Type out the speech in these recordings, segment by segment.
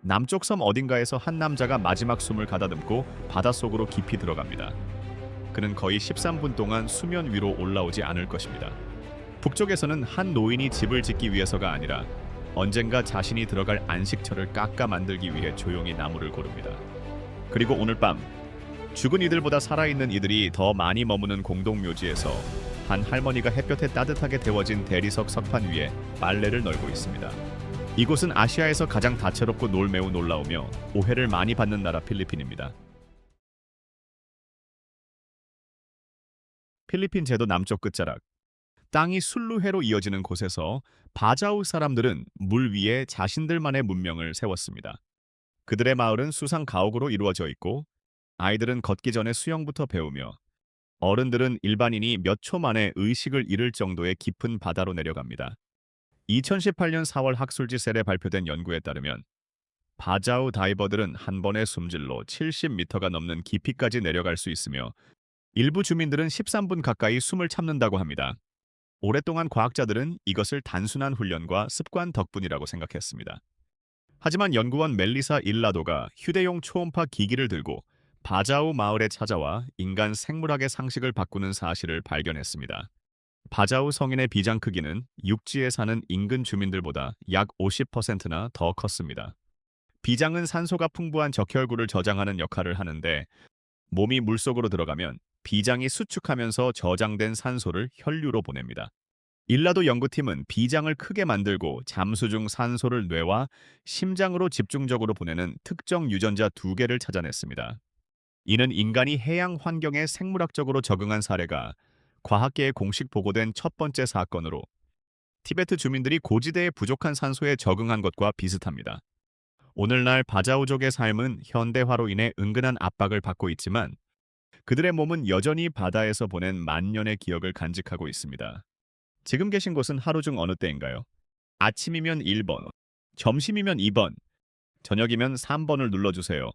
남쪽 섬 어딘가에서 한 남자가 마지막 숨을 가다듬고 바닷속으로 깊이 들어갑니다. 그는 거의 13분 동안 수면 위로 올라오지 않을 것입니다. 북쪽에서는 한 노인이 집을 짓기 위해서가 아니라 언젠가 자신이 들어갈 안식처를 깎아 만들기 위해 조용히 나무를 고릅니다. 그리고 오늘 밤 죽은 이들보다 살아있는 이들이 더 많이 머무는 공동묘지에서 한 할머니가 햇볕에 따뜻하게 데워진 대리석 석판 위에 빨래를 널고 있습니다. 이곳은 아시아에서 가장 다채롭고 매우 놀라우며 오해를 많이 받는 나라 필리핀입니다. 필리핀 제도 남쪽 끝자락, 땅이 순루해로 이어지는 곳에서 바자우 사람들은 물 위에 자신들만의 문명을 세웠습니다. 그들의 마을은 수상 가옥으로 이루어져 있고 아이들은 걷기 전에 수영부터 배우며 어른들은 일반인이 몇 초 만에 의식을 잃을 정도의 깊은 바다로 내려갑니다. 2018년 4월 학술지 셀에 발표된 연구에 따르면 바자우 다이버들은 한 번의 숨질로 70m가 넘는 깊이까지 내려갈 수 있으며 일부 주민들은 13분 가까이 숨을 참는다고 합니다. 오랫동안 과학자들은 이것을 단순한 훈련과 습관 덕분이라고 생각했습니다. 하지만 연구원 멜리사 일라도가 휴대용 초음파 기기를 들고 바자우 마을에 찾아와 인간 생물학의 상식을 바꾸는 사실을 발견했습니다. 바자우 성인의 비장 크기는 육지에 사는 인근 주민들보다 약 50%나 더 컸습니다. 비장은 산소가 풍부한 적혈구를 저장하는 역할을 하는데 몸이 물속으로 들어가면 비장이 수축하면서 저장된 산소를 혈류로 보냅니다. 일라도 연구팀은 비장을 크게 만들고 잠수 중 산소를 뇌와 심장으로 집중적으로 보내는 특정 유전자 2개를 찾아냈습니다. 이는 인간이 해양 환경에 생물학적으로 적응한 사례가 과학계에 공식 보고된 첫 번째 사건으로 티베트 주민들이 고지대의 부족한 산소에 적응한 것과 비슷합니다. 오늘날 바자우족의 삶은 현대화로 인해 은근한 압박을 받고 있지만 그들의 몸은 여전히 바다에서 보낸 만년의 기억을 간직하고 있습니다. 지금 계신 곳은 하루 중 어느 때인가요? 아침이면 1번, 점심이면 2번, 저녁이면 3번을 눌러주세요.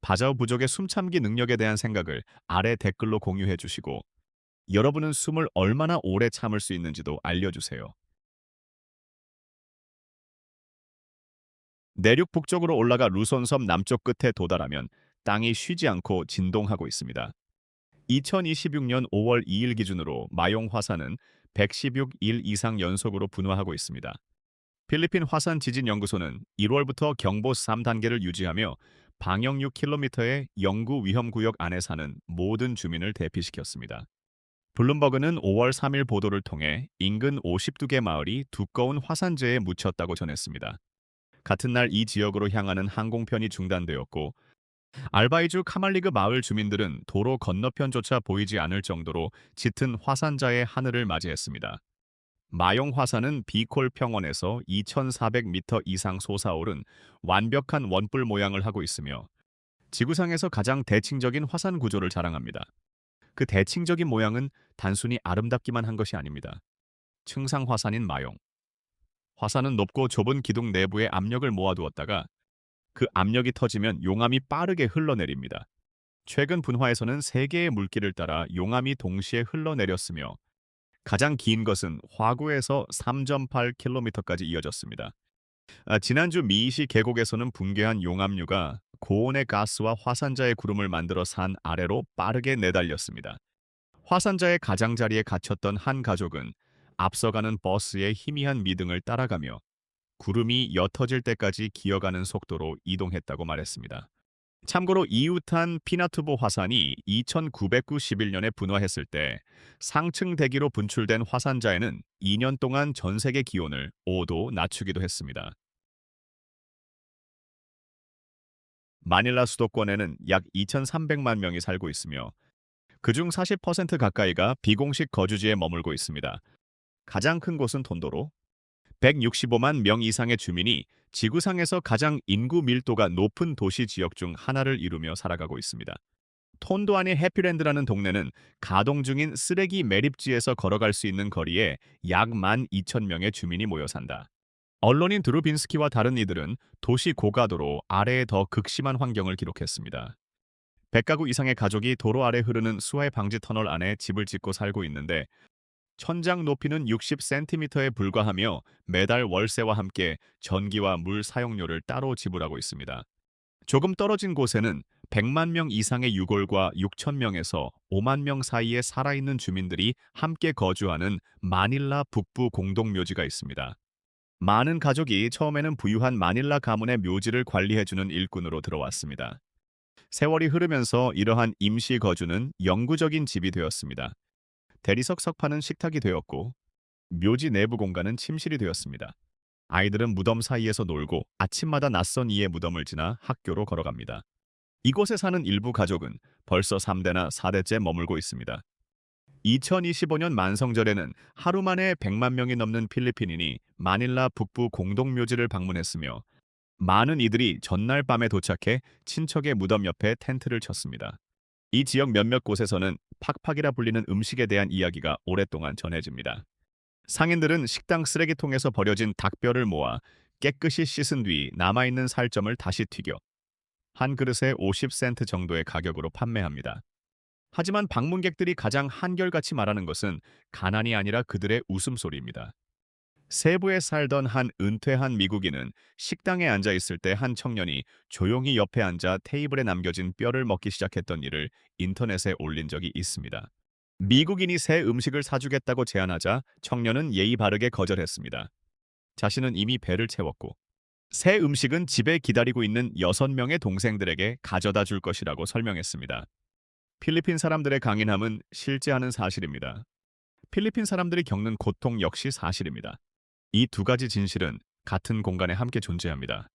바자우 부족의 숨참기 능력에 대한 생각을 아래 댓글로 공유해 주시고 여러분은 숨을 얼마나 오래 참을 수 있는지도 알려주세요. 내륙 북쪽으로 올라가 루손섬 남쪽 끝에 도달하면 땅이 쉬지 않고 진동하고 있습니다. 2026년 5월 2일 기준으로 마용 화산은 116일 이상 연속으로 분화하고 있습니다. 필리핀 화산 지진 연구소는 1월부터 경보 3단계를 유지하며 방역 6km의 영구 위험 구역 안에 사는 모든 주민을 대피시켰습니다. 블룸버그는 5월 3일 보도를 통해 인근 52개 마을이 두꺼운 화산재에 묻혔다고 전했습니다. 같은 날 이 지역으로 향하는 항공편이 중단되었고 알바이주 카말리그 마을 주민들은 도로 건너편조차 보이지 않을 정도로 짙은 화산자의 하늘을 맞이했습니다. 마용 화산은 비콜 평원에서 2,400m 이상 솟아오른 완벽한 원뿔 모양을 하고 있으며 지구상에서 가장 대칭적인 화산 구조를 자랑합니다. 그 대칭적인 모양은 단순히 아름답기만 한 것이 아닙니다. 층상 화산인 마용. 화산은 높고 좁은 기둥 내부에 압력을 모아두었다가 그 압력이 터지면 용암이 빠르게 흘러내립니다. 최근 분화에서는 3개의 물길을 따라 용암이 동시에 흘러내렸으며 가장 긴 것은 화구에서 3.8km까지 이어졌습니다. 지난주 미이시 계곡에서는 붕괴한 용암류가 고온의 가스와 화산자의 구름을 만들어 산 아래로 빠르게 내달렸습니다. 화산자의 가장자리에 갇혔던 한 가족은 앞서가는 버스의 희미한 미등을 따라가며 구름이 옅어질 때까지 기어가는 속도로 이동했다고 말했습니다. 참고로 이웃한 피나투보 화산이 2991년에 분화했을 때 상층 대기로 분출된 화산자에는 2년 동안 전 세계 기온을 5도 낮추기도 했습니다. 마닐라 수도권에는 약 2,300만 명이 살고 있으며 그중 40% 가까이가 비공식 거주지에 머물고 있습니다. 가장 큰 곳은 톤도로, 165만 명 이상의 주민이 지구상에서 가장 인구 밀도가 높은 도시 지역 중 하나를 이루며 살아가고 있습니다. 톤도 안의 해피랜드라는 동네는 가동 중인 쓰레기 매립지에서 걸어갈 수 있는 거리에 약 12,000명의 주민이 모여 산다. 언론인 드루빈스키와 다른 이들은 도시 고가도로 아래의 더 극심한 환경을 기록했습니다. 100가구 이상의 가족이 도로 아래 흐르는 수해 방지 터널 안에 집을 짓고 살고 있는데 천장 높이는 60cm에 불과하며 매달 월세와 함께 전기와 물 사용료를 따로 지불하고 있습니다. 조금 떨어진 곳에는 100만 명 이상의 유골과 6천 명에서 5만 명 사이에 살아있는 주민들이 함께 거주하는 마닐라 북부 공동묘지가 있습니다. 많은 가족이 처음에는 부유한 마닐라 가문의 묘지를 관리해주는 일꾼으로 들어왔습니다. 세월이 흐르면서 이러한 임시 거주는 영구적인 집이 되었습니다. 대리석 석판은 식탁이 되었고 묘지 내부 공간은 침실이 되었습니다. 아이들은 무덤 사이에서 놀고 아침마다 낯선 이의 무덤을 지나 학교로 걸어갑니다. 이곳에 사는 일부 가족은 벌써 3대나 4대째 머물고 있습니다. 2025년 만성절에는 하루 만에 100만 명이 넘는 필리핀인이 마닐라 북부 공동묘지를 방문했으며 많은 이들이 전날 밤에 도착해 친척의 무덤 옆에 텐트를 쳤습니다. 이 지역 몇몇 곳에서는 팍팍이라 불리는 음식에 대한 이야기가 오랫동안 전해집니다. 상인들은 식당 쓰레기통에서 버려진 닭뼈를 모아 깨끗이 씻은 뒤 남아있는 살점을 다시 튀겨 한 그릇에 50센트 정도의 가격으로 판매합니다. 하지만 방문객들이 가장 한결같이 말하는 것은 가난이 아니라 그들의 웃음소리입니다. 세부에 살던 한 은퇴한 미국인은 식당에 앉아 있을 때 한 청년이 조용히 옆에 앉아 테이블에 남겨진 뼈를 먹기 시작했던 일을 인터넷에 올린 적이 있습니다. 미국인이 새 음식을 사주겠다고 제안하자 청년은 예의 바르게 거절했습니다. 자신은 이미 배를 채웠고 새 음식은 집에 기다리고 있는 6명의 동생들에게 가져다 줄 것이라고 설명했습니다. 필리핀 사람들의 강인함은 실제하는 사실입니다. 필리핀 사람들이 겪는 고통 역시 사실입니다. 이 두 가지 진실은 같은 공간에 함께 존재합니다.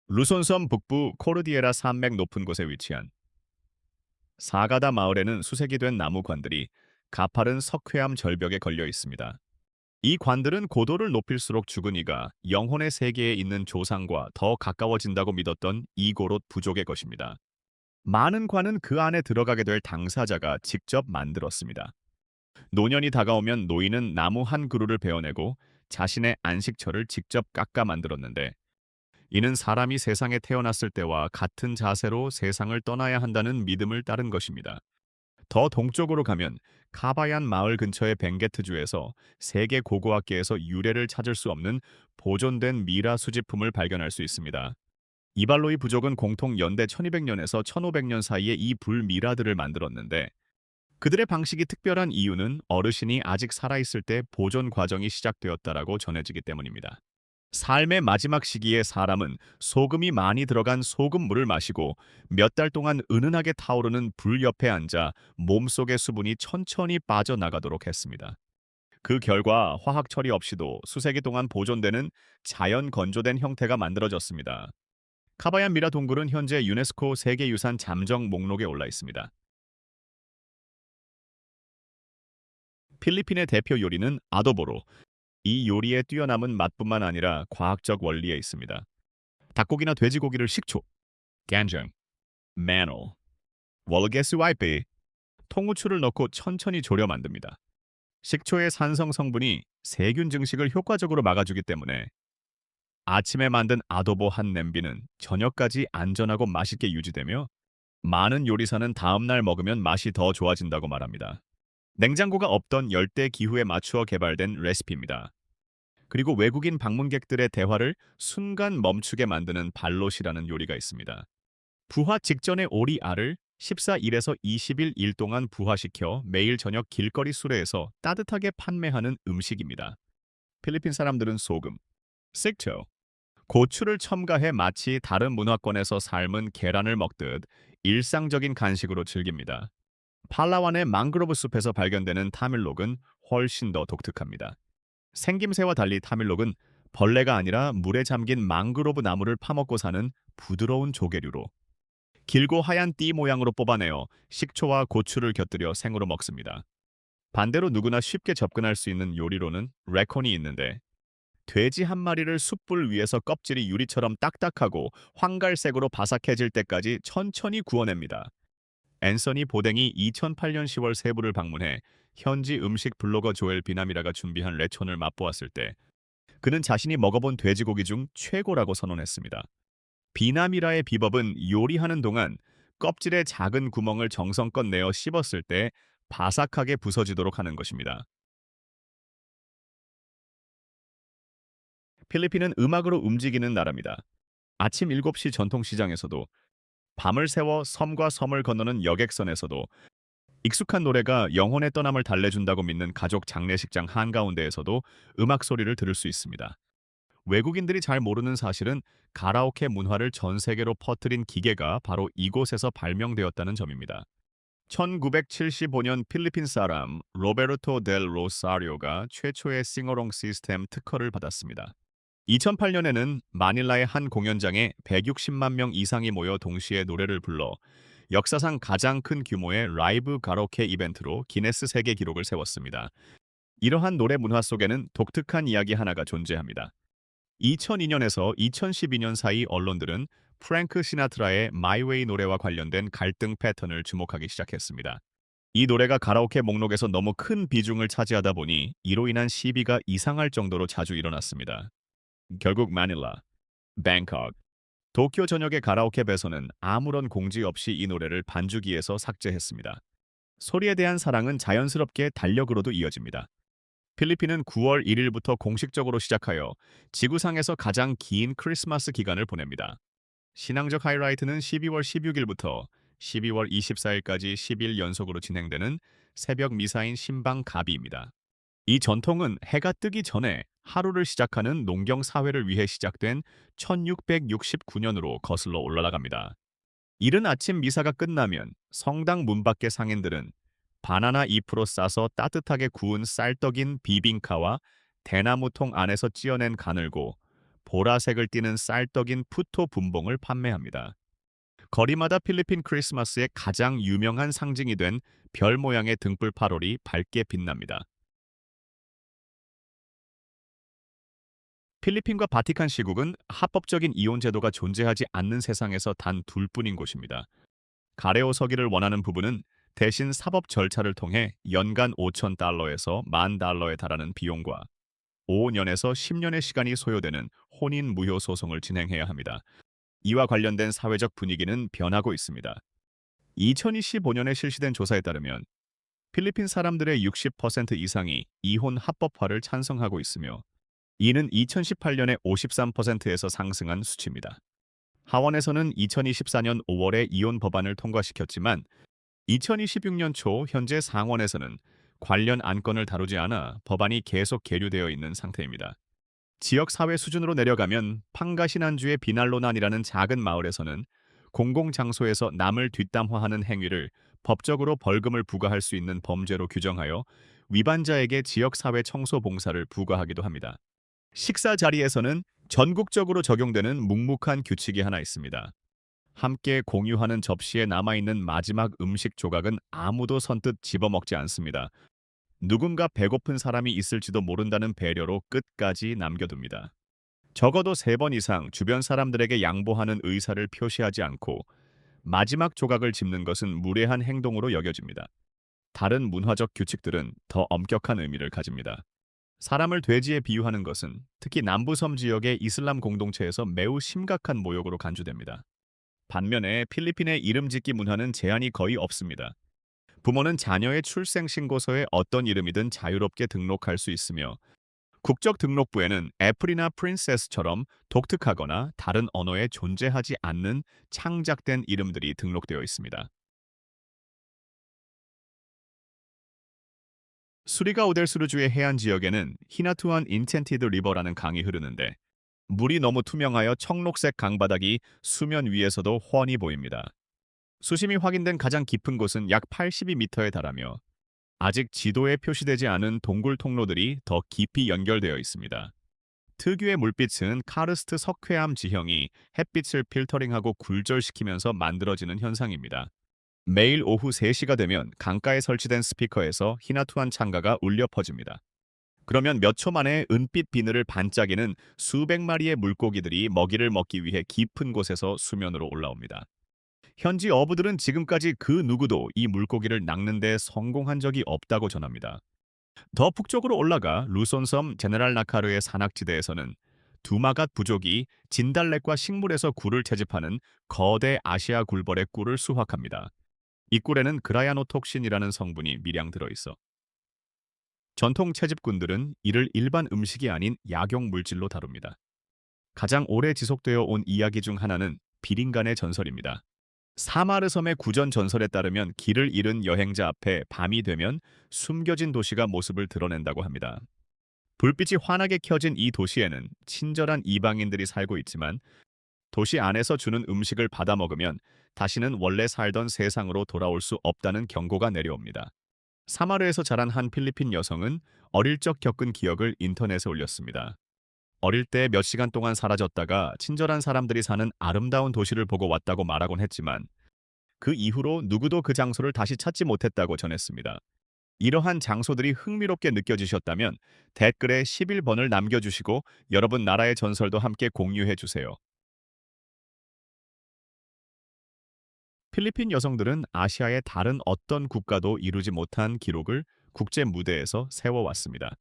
루손섬 북부 코르디에라 산맥 높은 곳에 위치한 사가다 마을에는 수색이 된 나무관들이 가파른 석회암 절벽에 걸려 있습니다. 이 관들은 고도를 높일수록 죽은 이가 영혼의 세계에 있는 조상과 더 가까워진다고 믿었던 이고롯 부족의 것입니다. 많은 관은 그 안에 들어가게 될 당사자가 직접 만들었습니다. 노년이 다가오면 노인은 나무 한 그루를 베어내고 자신의 안식처를 직접 깎아 만들었는데 이는 사람이 세상에 태어났을 때와 같은 자세로 세상을 떠나야 한다는 믿음을 따른 것입니다. 더 동쪽으로 가면 카바얀 마을 근처의 벵게트주에서 세계 고고학계에서 유래를 찾을 수 없는 보존된 미라 수집품을 발견할 수 있습니다. 이발로이 부족은 공통 연대 1200년에서 1500년 사이에 이 불미라들을 만들었는데 그들의 방식이 특별한 이유는 어르신이 아직 살아있을 때 보존 과정이 시작되었다라고 전해지기 때문입니다. 삶의 마지막 시기에 사람은 소금이 많이 들어간 소금물을 마시고 몇 달 동안 은은하게 타오르는 불 옆에 앉아 몸속의 수분이 천천히 빠져나가도록 했습니다. 그 결과 화학 처리 없이도 수세기 동안 보존되는 자연 건조된 형태가 만들어졌습니다. 카바얀 미라 동굴은 현재 유네스코 세계유산 잠정 목록에 올라 있습니다. 필리핀의 대표 요리는 아도보로. 이 요리의 뛰어남은 맛뿐만 아니라 과학적 원리에 있습니다. 닭고기나 돼지고기를 식초, 간장, 마늘, 월게스와이페, 통후추를 넣고 천천히 졸여 만듭니다. 식초의 산성 성분이 세균 증식을 효과적으로 막아주기 때문에 아침에 만든 아도보 한 냄비는 저녁까지 안전하고 맛있게 유지되며 많은 요리사는 다음날 먹으면 맛이 더 좋아진다고 말합니다. 냉장고가 없던 열대 기후에 맞추어 개발된 레시피입니다. 그리고 외국인 방문객들의 대화를 순간 멈추게 만드는 발롯이라는 요리가 있습니다. 부화 직전의 오리 알을 14일에서 20일 일 동안 부화시켜 매일 저녁 길거리 수레에서 따뜻하게 판매하는 음식입니다. 필리핀 사람들은 소금, 식초, 고추를 첨가해 마치 다른 문화권에서 삶은 계란을 먹듯 일상적인 간식으로 즐깁니다. 팔라완의 망그로브 숲에서 발견되는 타밀록은 훨씬 더 독특합니다. 생김새와 달리 타밀록은 벌레가 아니라 물에 잠긴 망그로브 나무를 파먹고 사는 부드러운 조개류로 길고 하얀 띠 모양으로 뽑아내어 식초와 고추를 곁들여 생으로 먹습니다. 반대로 누구나 쉽게 접근할 수 있는 요리로는 레콘이 있는데 돼지 한 마리를 숯불 위에서 껍질이 유리처럼 딱딱하고 황갈색으로 바삭해질 때까지 천천히 구워냅니다. 앤서니 보댕이 2008년 10월 세부를 방문해 현지 음식 블로거 조엘 비나미라가 준비한 레촌을 맛보았을 때 그는 자신이 먹어본 돼지고기 중 최고라고 선언했습니다. 비나미라의 비법은 요리하는 동안 껍질의 작은 구멍을 정성껏 내어 씹었을 때 바삭하게 부서지도록 하는 것입니다. 필리핀은 음악으로 움직이는 나라입니다. 아침 7시 전통시장에서도, 밤을 새워 섬과 섬을 건너는 여객선에서도, 익숙한 노래가 영혼의 떠남을 달래준다고 믿는 가족 장례식장 한가운데에서도 음악 소리를 들을 수 있습니다. 외국인들이 잘 모르는 사실은 가라오케 문화를 전 세계로 퍼뜨린 기계가 바로 이곳에서 발명되었다는 점입니다. 1975년 필리핀 사람 로베르토 델 로사리오가 최초의 싱어롱 시스템 특허를 받았습니다. 2008년에는 마닐라의 한 공연장에 160만 명 이상이 모여 동시에 노래를 불러 역사상 가장 큰 규모의 라이브 가라오케 이벤트로 기네스 세계 기록을 세웠습니다. 이러한 노래 문화 속에는 독특한 이야기 하나가 존재합니다. 2002년에서 2012년 사이 언론들은 프랭크 시나트라의 마이 웨이 노래와 관련된 갈등 패턴을 주목하기 시작했습니다. 이 노래가 가라오케 목록에서 너무 큰 비중을 차지하다 보니 이로 인한 시비가 이상할 정도로 자주 일어났습니다. 결국 마닐라, 뱅콕, 도쿄 전역의 가라오케 배선은 아무런 공지 없이 이 노래를 반주기에서 삭제했습니다. 소리에 대한 사랑은 자연스럽게 달력으로도 이어집니다. 필리핀은 9월 1일부터 공식적으로 시작하여 지구상에서 가장 긴 크리스마스 기간을 보냅니다. 신앙적 하이라이트는 12월 16일부터 12월 24일까지 10일 연속으로 진행되는 새벽 미사인 신방가비입니다. 이 전통은 해가 뜨기 전에 하루를 시작하는 농경 사회를 위해 시작된 1669년으로 거슬러 올라갑니다. 이른 아침 미사가 끝나면 성당 문 밖의 상인들은 바나나 잎으로 싸서 따뜻하게 구운 쌀떡인 비빙카와 대나무통 안에서 찧어낸 가늘고 보라색을 띠는 쌀떡인 푸토 분봉을 판매합니다. 거리마다 필리핀 크리스마스의 가장 유명한 상징이 된 별 모양의 등불 파롤이 밝게 빛납니다. 필리핀과 바티칸 시국은 합법적인 이혼 제도가 존재하지 않는 세상에서 단 둘뿐인 곳입니다. 가레오 서기를 원하는 부부는 대신 사법 절차를 통해 연간 5,000달러에서 10,000달러에 달하는 비용과 5년에서 10년의 시간이 소요되는 혼인 무효 소송을 진행해야 합니다. 이와 관련된 사회적 분위기는 변하고 있습니다. 2025년에 실시된 조사에 따르면 필리핀 사람들의 60% 이상이 이혼 합법화를 찬성하고 있으며 이는 2018년에 53%에서 상승한 수치입니다. 하원에서는 2024년 5월에 이혼 법안을 통과시켰지만 2026년 초 현재 상원에서는 관련 안건을 다루지 않아 법안이 계속 계류되어 있는 상태입니다. 지역 사회 수준으로 내려가면 팡가시난주의 비날로난이라는 작은 마을에서는 공공장소에서 남을 뒷담화하는 행위를 법적으로 벌금을 부과할 수 있는 범죄로 규정하여 위반자에게 지역사회 청소 봉사를 부과하기도 합니다. 식사 자리에서는 전국적으로 적용되는 묵묵한 규칙이 하나 있습니다. 함께 공유하는 접시에 남아있는 마지막 음식 조각은 아무도 선뜻 집어먹지 않습니다. 누군가 배고픈 사람이 있을지도 모른다는 배려로 끝까지 남겨둡니다. 적어도 3번 이상 주변 사람들에게 양보하는 의사를 표시하지 않고 마지막 조각을 집는 것은 무례한 행동으로 여겨집니다. 다른 문화적 규칙들은 더 엄격한 의미를 가집니다. 사람을 돼지에 비유하는 것은 특히 남부섬 지역의 이슬람 공동체에서 매우 심각한 모욕으로 간주됩니다. 반면에 필리핀의 이름 짓기 문화는 제한이 거의 없습니다. 부모는 자녀의 출생 신고서에 어떤 이름이든 자유롭게 등록할 수 있으며 국적 등록부에는 애플이나 프린세스처럼 독특하거나 다른 언어에 존재하지 않는 창작된 이름들이 등록되어 있습니다. 수리가 오델수르주의 해안 지역에는 히나투안 인첸티드 리버라는 강이 흐르는데 물이 너무 투명하여 청록색 강바닥이 수면 위에서도 훤히 보입니다. 수심이 확인된 가장 깊은 곳은 약 82m에 달하며 아직 지도에 표시되지 않은 동굴 통로들이 더 깊이 연결되어 있습니다. 특유의 물빛은 카르스트 석회암 지형이 햇빛을 필터링하고 굴절시키면서 만들어지는 현상입니다. 매일 오후 3시가 되면 강가에 설치된 스피커에서 히나투안 창가가 울려 퍼집니다. 그러면 몇 초 만에 은빛 비늘을 반짝이는 수백 마리의 물고기들이 먹이를 먹기 위해 깊은 곳에서 수면으로 올라옵니다. 현지 어부들은 지금까지 그 누구도 이 물고기를 낚는 데 성공한 적이 없다고 전합니다. 더 북쪽으로 올라가 루손섬 제네랄 나카르의 산악지대에서는 두마갓 부족이 진달래과 식물에서 꿀을 채집하는 거대 아시아 굴벌의 꿀을 수확합니다. 이 꿀에는 그라야노톡신이라는 성분이 미량 들어있어. 전통 채집꾼들은 이를 일반 음식이 아닌 약용 물질로 다룹니다. 가장 오래 지속되어 온 이야기 중 하나는 비린간의 전설입니다. 사마르 섬의 구전 전설에 따르면 길을 잃은 여행자 앞에 밤이 되면 숨겨진 도시가 모습을 드러낸다고 합니다. 불빛이 환하게 켜진 이 도시에는 친절한 이방인들이 살고 있지만 도시 안에서 주는 음식을 받아 먹으면 다시는 원래 살던 세상으로 돌아올 수 없다는 경고가 내려옵니다. 사마르에서 자란 한 필리핀 여성은 어릴 적 겪은 기억을 인터넷에 올렸습니다. 어릴 때 몇 시간 동안 사라졌다가 친절한 사람들이 사는 아름다운 도시를 보고 왔다고 말하곤 했지만 그 이후로 누구도 그 장소를 다시 찾지 못했다고 전했습니다. 이러한 장소들이 흥미롭게 느껴지셨다면 댓글에 11번을 남겨주시고 여러분 나라의 전설도 함께 공유해 주세요. 필리핀 여성들은 아시아의 다른 어떤 국가도 이루지 못한 기록을 국제 무대에서 세워왔습니다.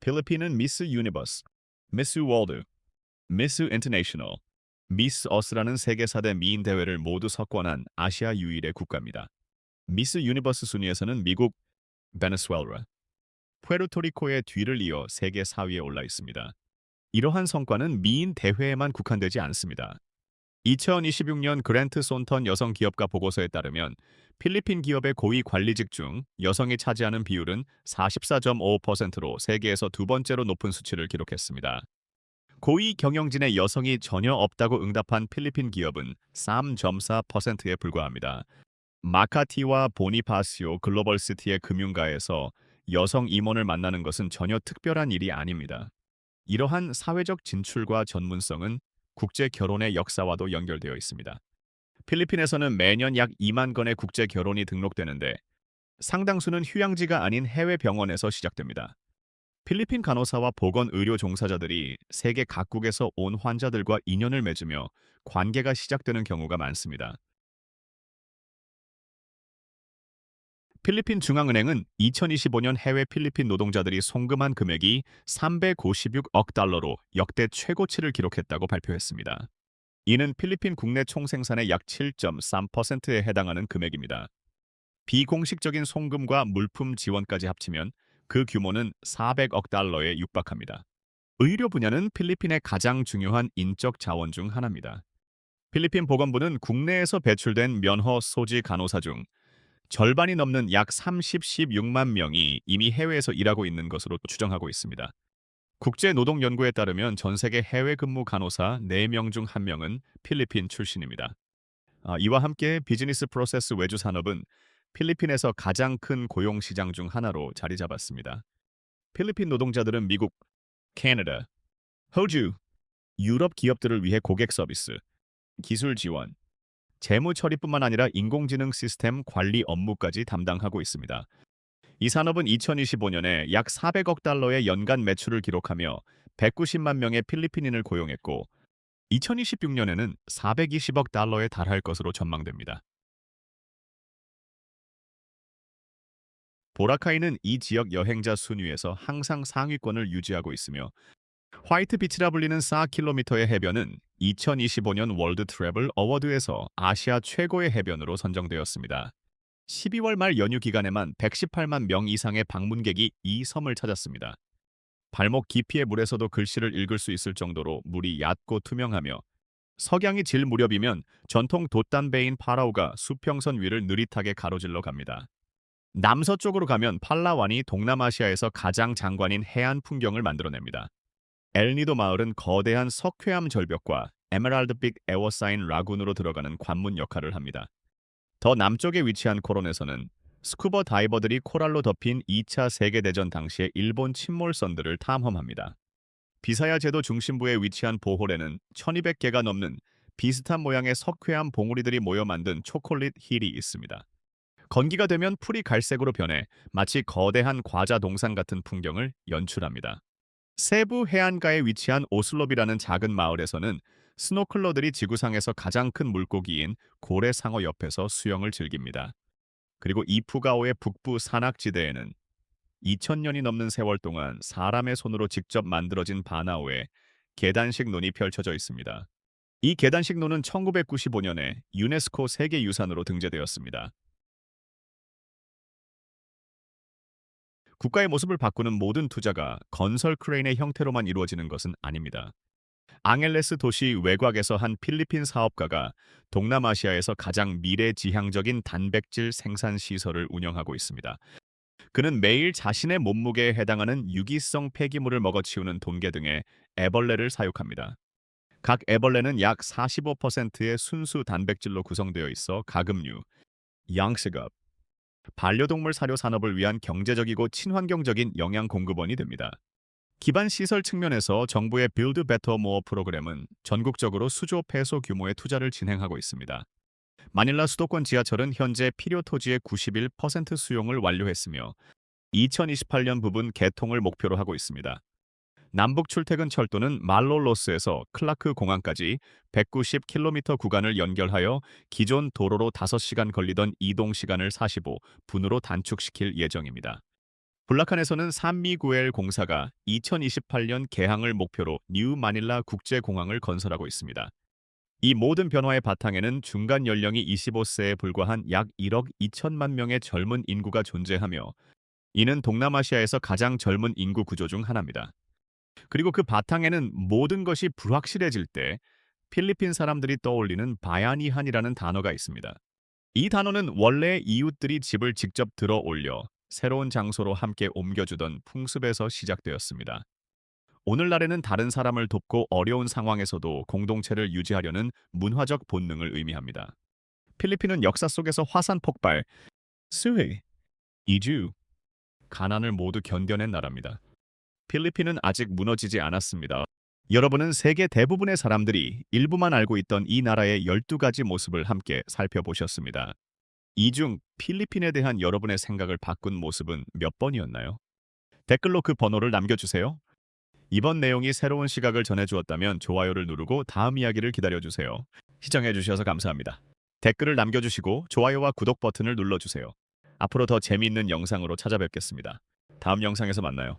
필리핀은 미스 유니버스, 미스 월드, 미스 인터내셔널, 미스 어스라는 세계 4대 미인 대회를 모두 석권한 아시아 유일의 국가입니다. 미스 유니버스 순위에서는 미국, 베네수엘라, 푸에르토리코의 뒤를 이어 세계 4위에 올라 있습니다. 이러한 성과는 미인 대회에만 국한되지 않습니다. 2026년 그랜트 손턴 여성 기업가 보고서에 따르면 필리핀 기업의 고위 관리직 중 여성이 차지하는 비율은 44.5%로 세계에서 두 번째로 높은 수치를 기록했습니다. 고위 경영진의 여성이 전혀 없다고 응답한 필리핀 기업은 3.4%에 불과합니다. 마카티와 보니파시오 글로벌시티의 금융가에서 여성 임원을 만나는 것은 전혀 특별한 일이 아닙니다. 이러한 사회적 진출과 전문성은 국제 결혼의 역사와도 연결되어 있습니다. 필리핀에서는 매년 약 2만 건의 국제 결혼이 등록되는데 상당수는 휴양지가 아닌 해외 병원에서 시작됩니다. 필리핀 간호사와 보건 의료 종사자들이 세계 각국에서 온 환자들과 인연을 맺으며 관계가 시작되는 경우가 많습니다. 필리핀 중앙은행은 2025년 해외 필리핀 노동자들이 송금한 금액이 356억 달러로 역대 최고치를 기록했다고 발표했습니다. 이는 필리핀 국내 총생산의 약 7.3%에 해당하는 금액입니다. 비공식적인 송금과 물품 지원까지 합치면 그 규모는 400억 달러에 육박합니다. 의료 분야는 필리핀의 가장 중요한 인적 자원 중 하나입니다. 필리핀 보건부는 국내에서 배출된 면허 소지 간호사 중 절반이 넘는 약 36만 명이 이미 해외에서 일하고 있는 것으로 추정하고 있습니다. 국제노동연구에 따르면 전 세계 해외 근무 간호사 4명 중 1명은 필리핀 출신입니다. 이와 함께 비즈니스 프로세스 외주 산업은 필리핀에서 가장 큰 고용 시장 중 하나로 자리 잡았습니다. 필리핀 노동자들은 미국, 캐나다, 호주, 유럽 기업들을 위해 고객 서비스, 기술 지원, 재무 처리뿐만 아니라 인공지능 시스템 관리 업무까지 담당하고 있습니다. 이 산업은 2025년에 약 400억 달러의 연간 매출을 기록하며 190만 명의 필리핀인을 고용했고 2026년에는 420억 달러에 달할 것으로 전망됩니다. 보라카이는 이 지역 여행자 순위에서 항상 상위권을 유지하고 있으며 화이트 비치라 불리는 4km의 해변은 2025년 월드 트래블 어워드에서 아시아 최고의 해변으로 선정되었습니다. 12월 말 연휴 기간에만 118만 명 이상의 방문객이 이 섬을 찾았습니다. 발목 깊이의 물에서도 글씨를 읽을 수 있을 정도로 물이 얕고 투명하며 석양이 질 무렵이면 전통 돛단배인 파라오가 수평선 위를 느릿하게 가로질러 갑니다. 남서쪽으로 가면 팔라완이 동남아시아에서 가장 장관인 해안 풍경을 만들어냅니다. 엘니도 마을은 거대한 석회암 절벽과 에메랄드빛 에워사인 라군으로 들어가는 관문 역할을 합니다. 더 남쪽에 위치한 코론에서는 스쿠버 다이버들이 코랄로 덮인 2차 세계대전 당시의 일본 침몰선들을 탐험합니다. 비사야 제도 중심부에 위치한 보홀에는 1200개가 넘는 비슷한 모양의 석회암 봉우리들이 모여 만든 초콜릿 힐이 있습니다. 건기가 되면 풀이 갈색으로 변해 마치 거대한 과자 동산 같은 풍경을 연출합니다. 세부 해안가에 위치한 오슬롭이라는 작은 마을에서는 스노클러들이 지구상에서 가장 큰 물고기인 고래상어 옆에서 수영을 즐깁니다. 그리고 이푸가오의 북부 산악지대에는 2000년이 넘는 세월 동안 사람의 손으로 직접 만들어진 바나오에 계단식 논이 펼쳐져 있습니다. 이 계단식 논은 1995년에 유네스코 세계유산으로 등재되었습니다. 국가의 모습을 바꾸는 모든 투자가 건설 크레인의 형태로만 이루어지는 것은 아닙니다. 앙헬레스 도시 외곽에서 한 필리핀 사업가가 동남아시아에서 가장 미래지향적인 단백질 생산 시설을 운영하고 있습니다. 그는 매일 자신의 몸무게에 해당하는 유기성 폐기물을 먹어치우는 돈개 등의 애벌레를 사육합니다. 각 애벌레는 약 45%의 순수 단백질로 구성되어 있어 가금류, 양식업, 반려동물 사료 산업을 위한 경제적이고 친환경적인 영양 공급원이 됩니다. 기반 시설 측면에서 정부의 Build Better More 프로그램은 전국적으로 수조 페소 규모의 투자를 진행하고 있습니다. 마닐라 수도권 지하철은 현재 필요 토지의 91% 수용을 완료했으며 2028년 부분 개통을 목표로 하고 있습니다. 남북 출퇴근 철도는 말롤로스에서 클라크 공항까지 190km 구간을 연결하여 기존 도로로 5시간 걸리던 이동 시간을 45분으로 단축시킬 예정입니다. 불라칸에서는 산미구엘 공사가 2028년 개항을 목표로 뉴 마닐라 국제공항을 건설하고 있습니다. 이 모든 변화의 바탕에는 중간 연령이 25세에 불과한 약 1억 2천만 명의 젊은 인구가 존재하며 이는 동남아시아에서 가장 젊은 인구 구조 중 하나입니다. 그리고 그 바탕에는 모든 것이 불확실해질 때 필리핀 사람들이 떠올리는 바야니한이라는 단어가 있습니다. 이 단어는 원래 이웃들이 집을 직접 들어 올려 새로운 장소로 함께 옮겨주던 풍습에서 시작되었습니다. 오늘날에는 다른 사람을 돕고 어려운 상황에서도 공동체를 유지하려는 문화적 본능을 의미합니다. 필리핀은 역사 속에서 화산 폭발, 수해, 이주, 가난을 모두 견뎌낸 나라입니다. 필리핀은 아직 무너지지 않았습니다. 여러분은 세계 대부분의 사람들이 일부만 알고 있던 이 나라의 12가지 모습을 함께 살펴보셨습니다. 이 중 필리핀에 대한 여러분의 생각을 바꾼 모습은 몇 번이었나요? 댓글로 그 번호를 남겨주세요. 이번 내용이 새로운 시각을 전해주었다면 좋아요를 누르고 다음 이야기를 기다려주세요. 시청해주셔서 감사합니다. 댓글을 남겨주시고 좋아요와 구독 버튼을 눌러주세요. 앞으로 더 재미있는 영상으로 찾아뵙겠습니다. 다음 영상에서 만나요.